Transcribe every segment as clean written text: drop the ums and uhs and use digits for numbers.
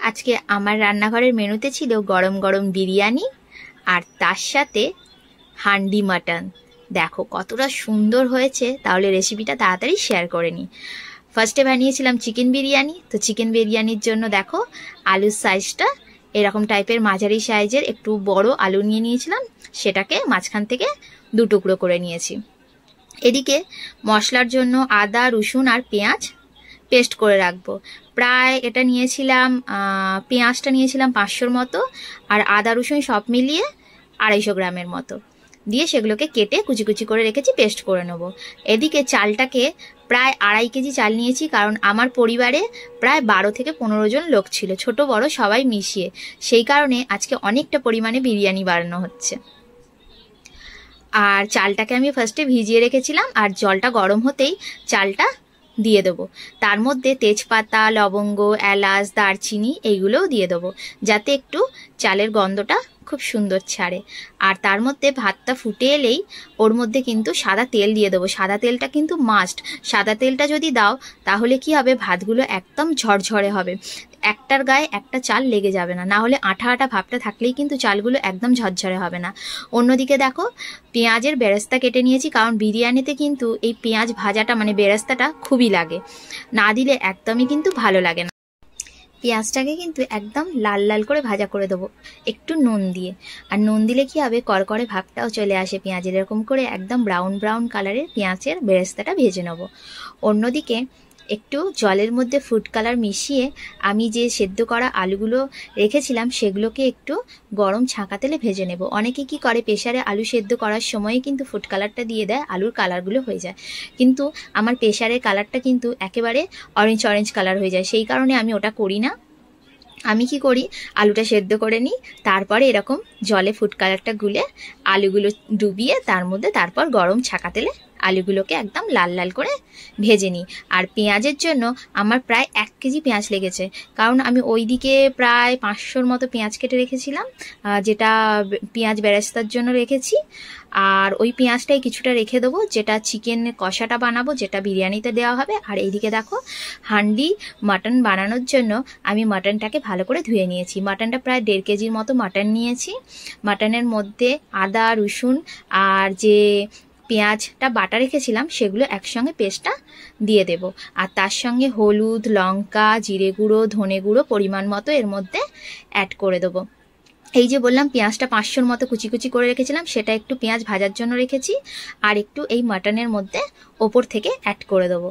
আজকে আমার রান্নাঘরের মেনুতে ছিল গরম গরম বিরিয়ানি আর তার সাথে হান্ডি মাটন। দেখো কতটা সুন্দর হয়েছে, তাহলে রেসিপিটা তাড়াতাড়ি শেয়ার করে নিই। ফার্স্টে বানিয়েছিলাম চিকেন বিরিয়ানি। তো চিকেন বিরিয়ানির জন্য দেখো আলুর সাইজটা এরকম টাইপের মাঝারি সাইজের একটু বড় আলু নিয়ে নিয়েছিলাম, সেটাকে মাঝখান থেকে দু টুকরো করে নিয়েছি। এদিকে মশলার জন্য আদা রসুন আর পেঁয়াজ পেস্ট করে রাখবো। প্রায় এটা নিয়েছিলাম, পেঁয়াজটা নিয়েছিলাম 500-র মতো, আর আদা রসুন সব মিলিয়ে 250 গ্রামের মতো দিয়ে সেগুলোকে কেটে কুচি কুচি করে রেখেছি, পেস্ট করে নেব। এদিকে চালটাকে প্রায় 2.5 কেজি চাল নিয়েছি, কারণ আমার পরিবারে প্রায় 12 থেকে 15 জন লোক ছিল, ছোট বড় সবাই মিশিয়ে। সেই কারণে আজকে অনেকটা পরিমাণে বিরিয়ানি বানানো হচ্ছে। আর চালটাকে আমি ফার্স্টে ভিজিয়ে রেখেছিলাম, আর জলটা গরম হতেই চালটা দিয়ে দেবো। তার মধ্যে তেজপাতা, লবঙ্গ, এলাচ, দারচিনি এইগুলোও দিয়ে দেবো, যাতে একটু চালের গন্ধটা খুব সুন্দর ছাড়ে। আর তার মধ্যে ভাতটা ফুটে এলেই ওর মধ্যে কিন্তু সাদা তেল দিয়ে দেবো। সাদা তেলটা কিন্তু মাস্ট। সাদা তেলটা যদি দাও তাহলে কি হবে, ভাতগুলো একদম ঝরঝরে হবে, একটার গায়ে একটা চাল লেগে যাবে না, না হলে আঠা আঠা ভাবটা থাকলেই কিন্তু চালগুলো একদম ঝরঝরে হবে না। অন্যদিকে দেখো পেঁয়াজের বেরেস্তা কেটে নিয়েছি, কারণ বিরিয়ানিতে কিন্তু এই পেঁয়াজ ভাজাটা মানে বেরেস্তাটা খুবই লাগে, না দিলে একদমই কিন্তু ভালো লাগে না। পেঁয়াজটাকে কিন্তু একদম লাল লাল করে ভাজা করে দেবো একটু নুন দিয়ে। আর নুন দিলে কি হবে, করকরে ভাবটাও চলে আসে পেঁয়াজের। এরকম করে একদম ব্রাউন ব্রাউন কালারের পেঁয়াজের বেরেস্তাটা ভেজে নেব। অন্যদিকে একটু জলের মধ্যে ফুড কালার মিশিয়ে আমি যে সেদ্ধ করা আলুগুলো রেখেছিলাম সেগুলোকে একটু গরম ছাঁকা তেলে ভেজে নেব। অনেকে কি করে, প্রেসারে আলু সেদ্ধ করার সময় কিন্তু ফুড কালারটা দিয়ে দেয়, আলুর কালারগুলো হয়ে যায়। কিন্তু আমার প্রেসারের কালারটা কিন্তু একেবারে অরেঞ্জ অরেঞ্জ কালার হয়ে যায়, সেই কারণে আমি ওটা করি না। আমি কি করি, আলুটা সেদ্ধ করে নিই, তারপরে এরকম জলে ফুড কালারটা গুলে আলুগুলো ডুবিয়ে তার মধ্যে তারপর গরম ছাঁকা তেলে আলুগুলোকে একদম লাল লাল করে ভেজে নিই। আর পেঁয়াজের জন্য আমার প্রায় 1 কেজি পেঁয়াজ লেগেছে, কারণ আমি ওইদিকে প্রায় 500-র মতো পেঁয়াজ কেটে রেখেছিলাম, যেটা পেঁয়াজ বেরেস্তার জন্য রেখেছি। আর ওই পেঁয়াজটাই কিছুটা রেখে দেবো, যেটা চিকেন কষাটা বানাবো, যেটা বিরিয়ানিতে দেওয়া হবে। আর এইদিকে দেখো হান্ডি মাটন বানানোর জন্য আমি মাটনটাকে ভালো করে ধুয়ে নিয়েছি। মাটনটা প্রায় 1.5 কেজির মতো মাটন নিয়েছি। মাটনের মধ্যে আদা রসুন আর যে পেঁয়াজটা বাটা রেখেছিলাম সেগুলো একসঙ্গে পেস্টটা দিয়ে দেব। আর তার সঙ্গে হলুদ, লঙ্কা, জিরে গুঁড়ো, ধনে গুঁড়ো পরিমাণ মতো এর মধ্যে অ্যাড করে দেবো। এই যে বললাম পেঁয়াজটা 500-র মতো কুচি কুচি করে রেখেছিলাম, সেটা একটু পেঁয়াজ ভাজার জন্য রেখেছি, আর একটু এই মাটনের মধ্যে ওপর থেকে অ্যাড করে দেবো।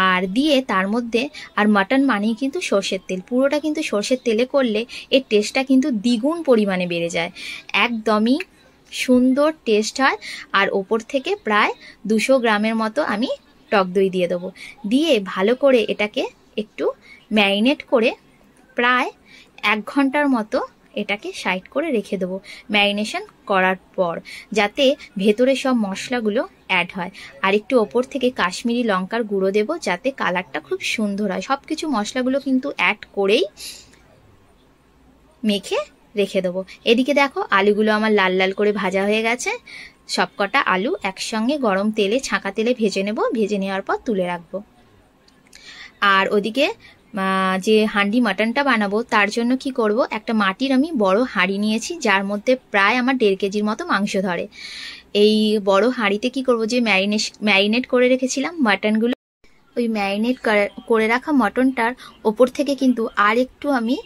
আর দিয়ে তার মধ্যে, আর মাটন মানেই কিন্তু সর্ষের তেল, পুরোটা কিন্তু সর্ষের তেলে করলে এর টেস্টটা কিন্তু দ্বিগুণ পরিমাণে বেড়ে যায়, একদমই সুন্দর টেস্ট হয়। আর ওপর থেকে প্রায় 200 গ্রামের মতো আমি টক দই দিয়ে দেবো। দিয়ে ভালো করে এটাকে একটু ম্যারিনেট করে প্রায় 1 ঘন্টার মতো এটাকে সাইড করে রেখে দেবো ম্যারিনেশন করার পর, যাতে ভেতরে সব মশলাগুলো অ্যাড হয়। আর একটু ওপর থেকে কাশ্মীরি লঙ্কার গুঁড়ো দেবো, যাতে কালারটা খুব সুন্দর হয়। সব কিছু মশলাগুলো কিন্তু অ্যাড করেই মেখে রেখে দেবো। এদিকে দেখো আলুগুলো আমার লাল লাল করে ভাজা হয়ে গেছে। সবকটা আলু একসঙ্গে গরম তেলে, ছাঁকা তেলে ভেজে নেব। ভেজে নেওয়ার পর তুলে রাখবো। আর ওদিকে যে হান্ডি মাটনটা বানাবো তার জন্য কি করব, একটা মাটির আমি বড় হাঁড়ি নিয়েছি, যার মধ্যে প্রায় আমার 1.5 কেজির মতো মাংস ধরে। এই বড় হাঁড়িতে কি করব, যে ম্যারিনেট করে রেখেছিলাম মাটনগুলো, ওই ম্যারিনেট করে রাখা মটনটার ওপর থেকে কিন্তু আর একটু আমি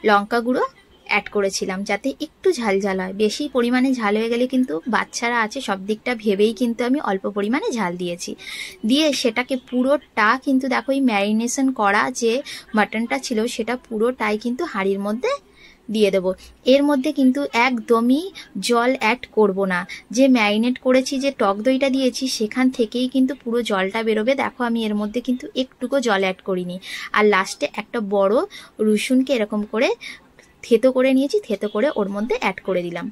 লঙ্কা গুঁড়ো অ্যাড করেছিলাম, যাতে একটু ঝাল ঝাল হয়। বেশি পরিমাণে ঝাল হয়ে গেলে কিন্তু বাচ্চারা আছে, সব দিকটা ভেবেই কিন্তু আমি অল্প পরিমাণে ঝাল দিয়েছি। দিয়ে সেটাকে পুরোটা কিন্তু দেখো এই ম্যারিনেশন করা যে মাটনটা ছিল সেটা পুরোটাই কিন্তু হাঁড়ির মধ্যে দিয়ে দেবো। এর মধ্যে কিন্তু একদমই জল অ্যাড করব না। যে ম্যারিনেট করেছি, যে টক দইটা দিয়েছি, সেখান থেকেই কিন্তু পুরো জলটা বেরোবে। দেখো আমি এর মধ্যে কিন্তু একটুকু জল অ্যাড করিনি। আর লাস্টে একটা বড় রসুনকে এরকম করে থেতো করে নিয়েছি, থেতো করে ওর মধ্যে অ্যাড করে দিলাম।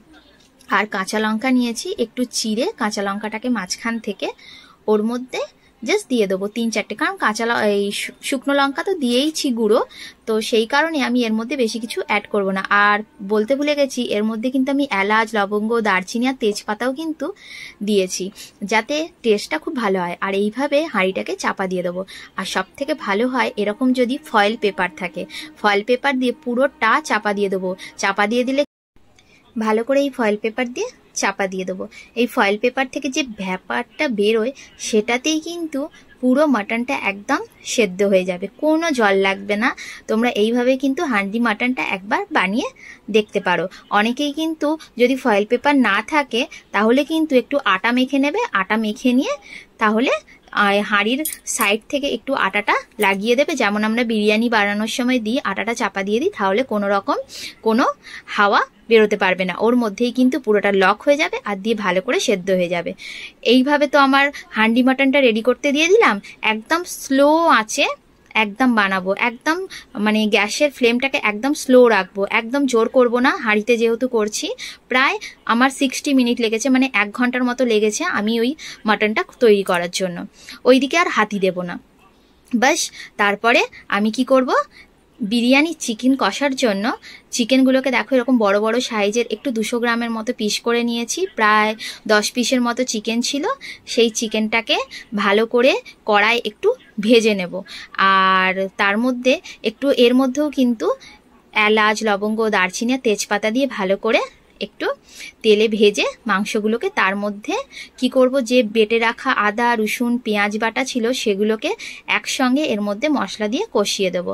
আর কাঁচা লঙ্কা নিয়েছি, একটু চিড়ে কাঁচা লঙ্কাটাকে মাঝখান থেকে ওর মধ্যে জাস্ট দিয়ে দেবো 3-4টে, কারণ এই শুকনো লঙ্কা তো দিয়েইছি গুঁড়ো, তো সেই কারণে আমি এর মধ্যে বেশি কিছু অ্যাড করব না। আর বলতে ভুলে গেছি, এর মধ্যে কিন্তু আমি এলাচ, লবঙ্গ, দারচিনি আর তেজপাতাও কিন্তু দিয়েছি, যাতে টেস্টটা খুব ভালো হয়। আর এইভাবে হাঁড়িটাকে চাপা দিয়ে দেবো। আর সব থেকে ভালো হয় এরকম যদি ফয়েল পেপার থাকে, ফয়েল পেপার দিয়ে পুরোটা চাপা দিয়ে দেবো। চাপা দিয়ে দিলে ভালো করে এই ফয়েল পেপার দিয়ে চাপা দিয়ে দেবো। এই ফয়েল পেপার থেকে যে ভ্যাপারটা বেরোয় সেটাতেই কিন্তু পুরো মাটনটা একদম সেদ্ধ হয়ে যাবে, কোনো জল লাগবে না। তোমরা এইভাবে কিন্তু হান্ডি মাটনটা একবার বানিয়ে দেখতে পারো। অনেকেই কিন্তু যদি ফয়েল পেপার না থাকে তাহলে কিন্তু একটু আটা মেখে নেবে, আটা মেখে নিয়ে তাহলে হাঁড়ির সাইড থেকে একটু আটাটা লাগিয়ে দেবে, যেমন আমরা বিরিয়ানি বানানোর সময় দিই, আটাটা চাপা দিয়ে দিই, তাহলে কোনো রকম কোনো হাওয়া বেরোতে পারবে না, ওর মধ্যেই কিন্তু পুরোটা লক হয়ে যাবে আর দিয়ে ভালো করে সেদ্ধ হয়ে যাবে। এইভাবে তো আমার হান্ডি মাটনটা রেডি করতে দিয়ে দিলাম। একদম স্লো আঁচে একদম বানাবো, একদম মানে গ্যাসের ফ্লেমটাকে একদম স্লো রাখবো, একদম জোর করব না। হাঁড়িতে যেহেতু করছি, প্রায় আমার 60 মিনিট লেগেছে, মানে 1 ঘন্টার মতো লেগেছে আমি ওই মাটনটা তৈরি করার জন্য। ওইদিকে আর হাতি দেব না, বাস। তারপরে আমি কি করব, বিরিয়ানি চিকেন কষার জন্য চিকেনগুলোকে দেখো এরকম বড় বড় সাইজের একটু 200 গ্রামের মতো পিস করে নিয়েছি, প্রায় 10 পিসের মতো চিকেন ছিল। সেই চিকেনটাকে ভালো করে কড়াই একটু ভেজে নেব। আর তার মধ্যে একটু এর মধ্যেও কিন্তু এলাচ, লবঙ্গ, দারচিনি আর তেজপাতা দিয়ে ভালো করে একটু তেলে ভেজে মাংসগুলোকে তার মধ্যে কি করব, যে বেটে রাখা আদা, রসুন, পেঁয়াজ বাটা ছিল সেগুলোকে একসঙ্গে এর মধ্যে মশলা দিয়ে কষিয়ে দেব।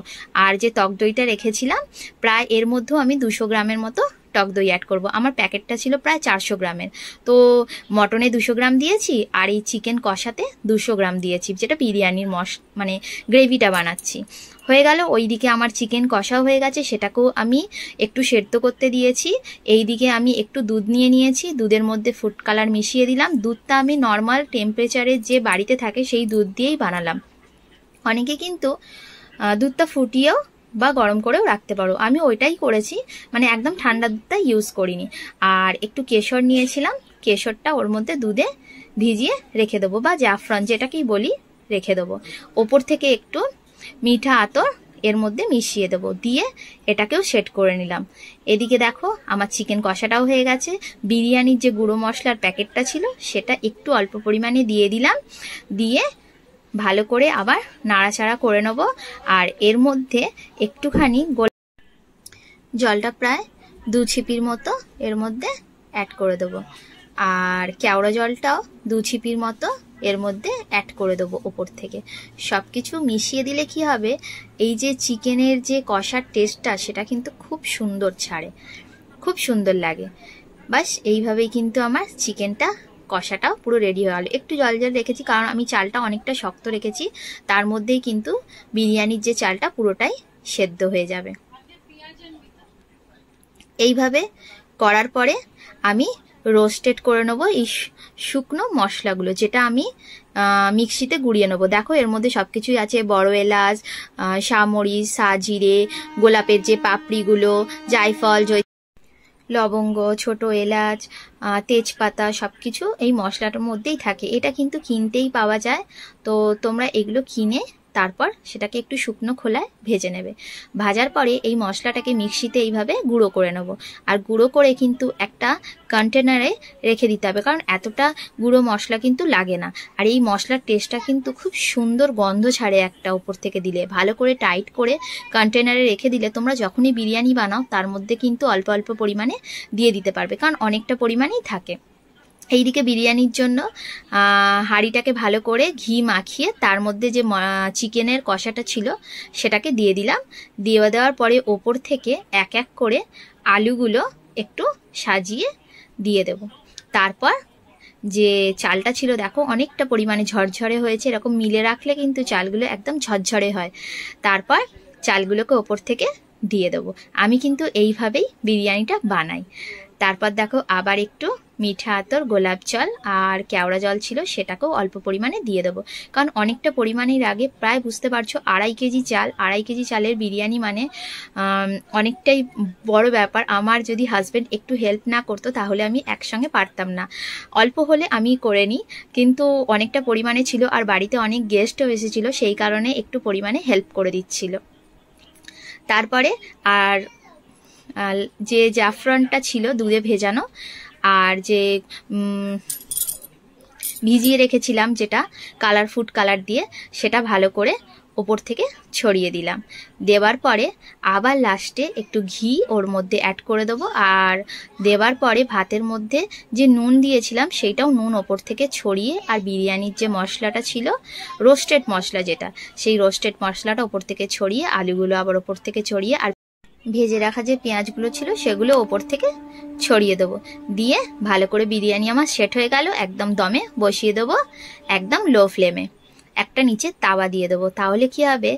আর যে টক দইটা রেখেছিলাম, প্রায় এর মধ্যেও আমি 200 গ্রামের মতো টক দই অ্যাড করব। আমার প্যাকেটটা ছিল প্রায় 400 গ্রামের, তো মটনে 200 গ্রাম দিয়েছি আর এই চিকেন কষাতে 200 গ্রাম দিয়েছি, যেটা বিরিয়ানির মানে গ্রেভিটা বানাচ্ছি। হয়ে গেল, ওইদিকে আমার চিকেন কষা হয়ে গেছে, সেটাকেও আমি একটু সেদ্ধ করতে দিয়েছি। এইদিকে আমি একটু দুধ নিয়ে নিয়েছি, দুধের মধ্যে ফুড কালার মিশিয়ে দিলাম। দুধটা আমি নর্মাল টেম্পারেচারে যে বাড়িতে থাকে সেই দুধ দিয়েই বানালাম। অনেকে কিন্তু দুধটা ফুটিয়েও বা গরম করেও রাখতে পারো, আমি ওইটাই করেছি, মানে একদম ঠান্ডা দুধটা ইউজ করিনি। আর একটু কেশর নিয়েছিলাম, কেশরটা ওর মধ্যে দুধে ভিজিয়ে রেখে দেবো, বা জাফরান যেটাকেই বলি রেখে দেবো। ওপর থেকে একটু মিঠা আতর এর মধ্যে মিশিয়ে দেবো, দিয়ে এটাকেও সেট করে নিলাম। এদিকে দেখো আমার চিকেন কষাটাও হয়ে গেছে। বিরিয়ানির যে গুঁড়ো মশলার প্যাকেটটা ছিল সেটা একটু অল্প পরিমাণে দিয়ে দিলাম, দিয়ে ভালো করে আবার নাড়াচাড়া করে নেব। আর এর মধ্যে একটুখানি জলটা প্রায় 2 ছিপির মতো এর মধ্যে অ্যাড করে দেবো, আর কেওড়া জলটাও 2 ছিপির মতো এর মধ্যে অ্যাড করে দেবো ওপর থেকে। সব কিছু মিশিয়ে দিলে কি হবে, এই যে চিকেনের যে কষার টেস্টটা সেটা কিন্তু খুব সুন্দর ছাড়ে, খুব সুন্দর লাগে। বাস এইভাবেই কিন্তু আমার চিকেনটা কষাটাও পুরো রেডি হয়ে গেল। একটু জল জল রেখেছি কারণ আমি চালটা অনেকটা শক্ত রেখেছি, তার মধ্যেই কিন্তু বিরিয়ানির যে চালটা পুরোটাই সেদ্ধ হয়ে যাবে। এইভাবে করার পরে আমি রোস্টেড করে নেবো এই শুকনো মশলাগুলো, যেটা আমি মিক্সিতে গুঁড়িয়ে নেবো। দেখো এর মধ্যে সব কিছুই আছে, বড় এলাচ, শামরিচ, সাজিরে, গোলাপের যে পাপড়িগুলো, জায়ফল, লবঙ্গ, ছোট এলাচ, তেজপাতা, সব কিছু এই মশলাটার মধ্যেই থাকে। এটা কিন্তু কিনতেই পাওয়া যায়, তো তোমরা এগুলো কিনে তারপর সেটাকে একটু শুকনো খোলায় ভেজে নেবে। ভাজার পরে এই মশলাটাকে মিক্সিতে এইভাবে গুঁড়ো করে নেব। আর গুঁড়ো করে কিন্তু একটা কন্টেনারে রেখে দিতে হবে, কারণ এতটা গুঁড়ো মশলা কিন্তু লাগে না। আর এই মশলার টেস্টটা কিন্তু খুব সুন্দর গন্ধ ছাড়ে একটা উপর থেকে দিলে। ভালো করে টাইট করে কন্টেনারে রেখে দিলে তোমরা যখনই বিরিয়ানি বানাও তার মধ্যে কিন্তু অল্প অল্প পরিমাণে দিয়ে দিতে পারবে, কারণ অনেকটা পরিমাণেই থাকে। এইদিকে বিরিয়ানির জন্য হাঁড়িটাকে ভালো করে ঘি মাখিয়ে তার মধ্যে যে চিকেনের কষাটা ছিল সেটাকে দিয়ে দিলাম। দিয়ে দেওয়ার পরে ওপর থেকে এক এক করে আলুগুলো একটু সাজিয়ে দিয়ে দেব। তারপর যে চালটা ছিল দেখো অনেকটা পরিমাণে ঝরঝরে হয়েছে, এরকম মিলে রাখলে কিন্তু চালগুলো একদম ঝরঝরে হয়। তারপর চালগুলোকে ওপর থেকে দিয়ে দেবো। আমি কিন্তু এইভাবেই বিরিয়ানিটা বানাই। তারপর দেখো আবার একটু মিঠা আতর, গোলাপ জল আর কেওড়া জল ছিল, সেটাকেও অল্প পরিমাণে দিয়ে দেবো। কারণ অনেকটা পরিমাণের আগে প্রায় বুঝতে পারছো 2.5 কেজি চাল, 2.5 কেজি চালের বিরিয়ানি মানে অনেকটাই বড় ব্যাপার। আমার যদি হাজব্যান্ড একটু হেল্প না করতো তাহলে আমি একসঙ্গে পারতাম না। অল্প হলে আমি করে নিই, কিন্তু অনেকটা পরিমাণে ছিল আর বাড়িতে অনেক গেস্টও এসেছিল, সেই কারণে একটু পরিমাণে হেল্প করে দিচ্ছিল। তারপরে আর যে জাফরানটা ছিল দুধে ভেজানো, আর যে ভিজিয়ে রেখেছিলাম যেটা কালার ফুড কালার দিয়ে, সেটা ভালো করে ওপর থেকে ছড়িয়ে দিলাম। দেওয়ার পরে আবার লাস্টে একটু ঘি ওর মধ্যে অ্যাড করে দেবো। আর দেওয়ার পরে ভাতের মধ্যে যে নুন দিয়েছিলাম সেইটাও নুন ওপর থেকে ছড়িয়ে, আর বিরিয়ানির যে মশলাটা ছিল রোস্টেড মশলা যেটা, সেই রোস্টেড মশলাটা ওপর থেকে ছড়িয়ে, আলুগুলো আবার ওপর থেকে ছড়িয়ে, আর ভেজে রাখা যে পেঁয়াজগুলো ছিল সেগুলো ওপর থেকে ছড়িয়ে দেবো। দিয়ে ভালো করে বিরিয়ানি আমার সেট হয়ে গেল। একদম দমে বসিয়ে দেবো, একদম লো ফ্লেমে। একটা নিচে তাওয়া দিয়ে দেবো, তাহলে কি হবে,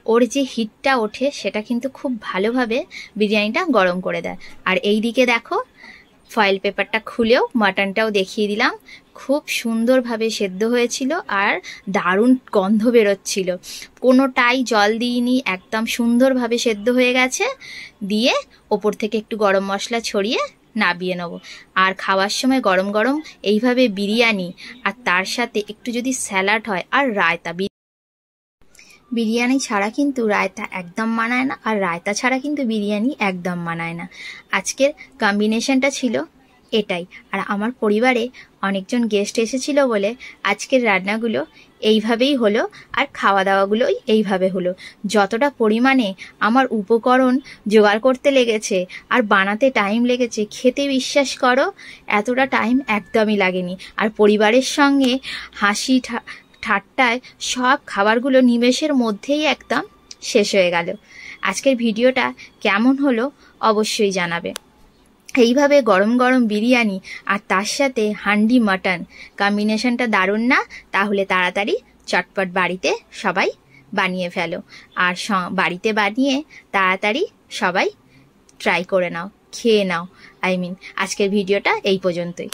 ওর যে হিটটা ওঠে সেটা কিন্তু খুব ভালোভাবে বিরিয়ানিটা গরম করে দেয়। আর এই দিকে দেখো ফয়েল পেপারটা খুলেও মাটনটাও দেখিয়ে দিলাম, খুব সুন্দরভাবে সেদ্ধ হয়েছিল আর দারুণ গন্ধ বেরোচ্ছিল। কোনোটাই জল দিইনি, একদম সুন্দরভাবে সেদ্ধ হয়ে গেছে। দিয়ে ওপর থেকে একটু গরম মশলা ছড়িয়ে নাবিয়ে নেব। আর খাওয়ার সময় গরম গরম এইভাবে বিরিয়ানি, আর তার সাথে একটু যদি স্যালাড হয় আর রায়তা। বিরিয়ানি ছাড়া কিন্তু রায়তা একদম মানায় না, আর রায়তা ছাড়া কিন্তু বিরিয়ানি একদম মানায় না। আজকের কম্বিনেশনটা ছিল এটাই। আর আমার পরিবারে অনেকজন গেস্ট এসেছিল বলে আজকের রান্নাগুলো এইভাবেই হলো, আর খাওয়া দাওয়াগুলোই এইভাবে হলো। যতটা পরিমাণে আমার উপকরণ জোগাড় করতে লেগেছে আর বানাতে টাইম লেগেছে, খেতে বিশ্বাস করো এতটা টাইম একদমই লাগেনি। আর পরিবারের সঙ্গে হাসি ঠাট্টায় সব খাবারগুলো নিমেষের মধ্যেই একদম শেষ হয়ে গেল। আজকের ভিডিওটা কেমন হলো অবশ্যই জানাবে। এইভাবে গরম গরম বিরিয়ানি আর তার সাথে হান্ডি মাটন, কম্বিনেশনটা দারুণ না? তাহলে তাড়াতাড়ি চটপট বাড়িতে সবাই বানিয়ে ফেলো, আর বাড়িতে বানিয়ে তাড়াতাড়ি সবাই ট্রাই করে নাও, খেয়ে নাও। আজকের ভিডিওটা এই পর্যন্তই।